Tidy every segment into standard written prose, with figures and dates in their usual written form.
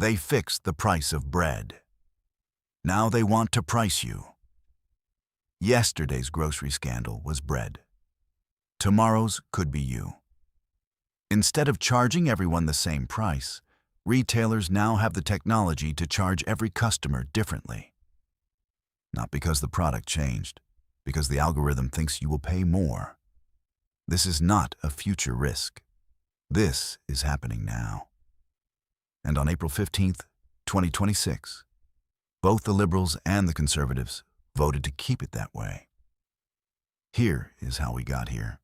They fixed the price of bread. Now they want to price you. Yesterday's grocery scandal was bread. Tomorrow's could be you. Instead of charging everyone the same price, retailers now have the technology to charge every customer differently. Not because the product changed, because the algorithm thinks you will pay more. This is not a future risk. This is happening now. And on April 15th, 2026, both the Liberals and the Conservatives voted to keep it that way. Here is how we got here.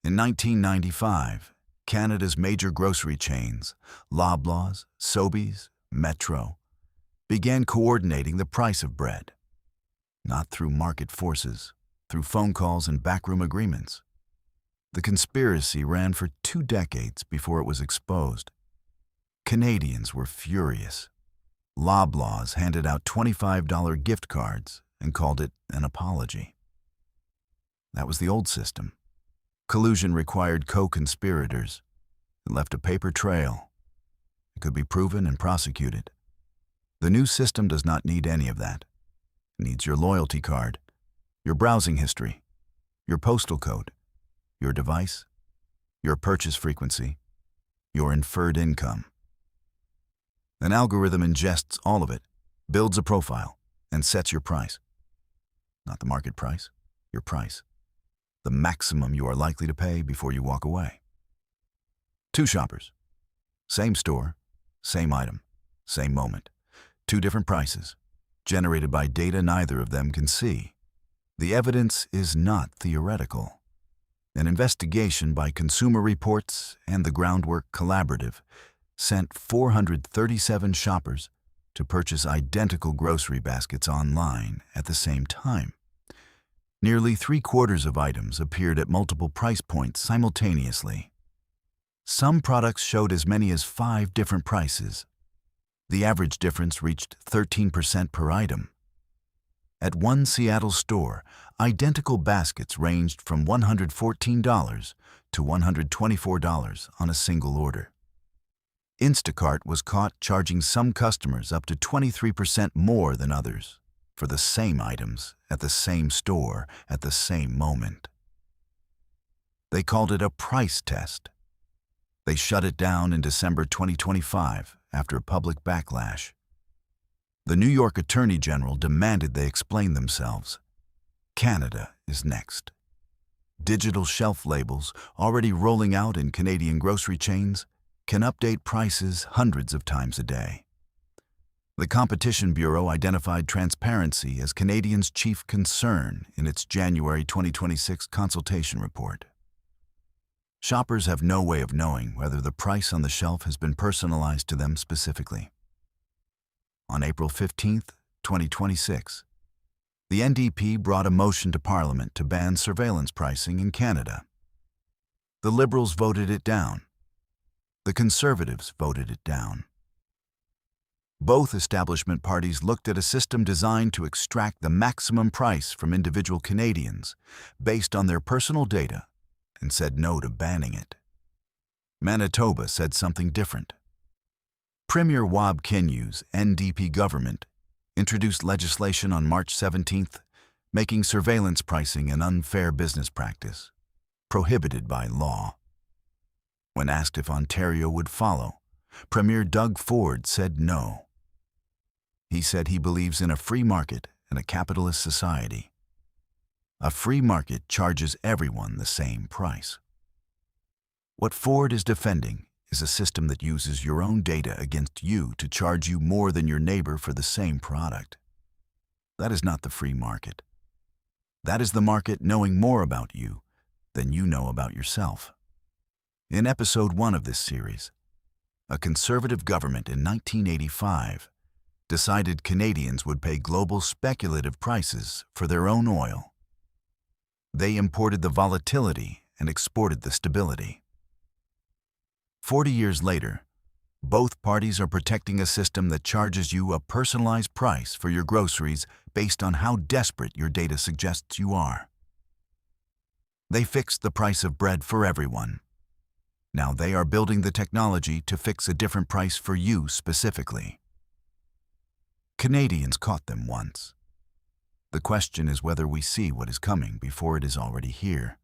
In 1995, Canada's major grocery chains, Loblaws, Sobeys, Metro, began coordinating the price of bread. Not through market forces, through phone calls and backroom agreements. The conspiracy ran for 2 decades before it was exposed. Canadians were furious. Loblaws handed out $25 gift cards and called it an apology. That was the old system. Collusion required co-conspirators. It left a paper trail. It could be proven and prosecuted. The new system does not need any of that. It needs your loyalty card, your browsing history, your postal code, your device, your purchase frequency, your inferred income. An algorithm ingests all of it, builds a profile, and sets your price. Not the market price, your price. The maximum you are likely to pay before you walk away. 2 shoppers. Same store, same item, same moment. 2 different prices, generated by data neither of them can see. The evidence is not theoretical. An investigation by Consumer Reports and the Groundwork Collaborative sent 437 shoppers to purchase identical grocery baskets online at the same time. Nearly 3/4 of items appeared at multiple price points simultaneously. Some products showed as many as 5 different prices. The average difference reached 13% per item. At one Seattle store, identical baskets ranged from $114 to $124 on a single order. Instacart was caught charging some customers up to 23% more than others for the same items at the same store at the same moment. They called it a price test. They shut it down in December 2025 after a public backlash. The New York Attorney General demanded they explain themselves. Canada is next. Digital shelf labels, already rolling out in Canadian grocery chains, can update prices hundreds of times a day. The Competition Bureau identified transparency as Canadians' chief concern in its January 2026 consultation report. Shoppers have no way of knowing whether the price on the shelf has been personalized to them specifically. On April 15th, 2026, the NDP brought a motion to Parliament to ban surveillance pricing in Canada. The Liberals voted it down. The Conservatives voted it down. Both establishment parties looked at a system designed to extract the maximum price from individual Canadians based on their personal data and said no to banning it. Manitoba said something different. Premier Wab Kinyu's NDP government introduced legislation on March 17th, making surveillance pricing an unfair business practice, prohibited by law. When asked if Ontario would follow, Premier Doug Ford said no. He said he believes in a free market and a capitalist society. A free market charges everyone the same price. What Ford is defending is a system that uses your own data against you to charge you more than your neighbor for the same product. That is not the free market. That is the market knowing more about you than you know about yourself. In episode 1 of this series, a conservative government in 1985 decided Canadians would pay global speculative prices for their own oil. They imported the volatility and exported the stability. 40 years later, both parties are protecting a system that charges you a personalized price for your groceries based on how desperate your data suggests you are. They fixed the price of bread for everyone. Now they are building the technology to fix a different price for you specifically. Canadians caught them once. The question is whether we see what is coming before it is already here.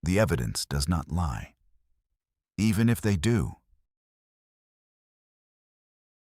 The evidence does not lie. Even if they do,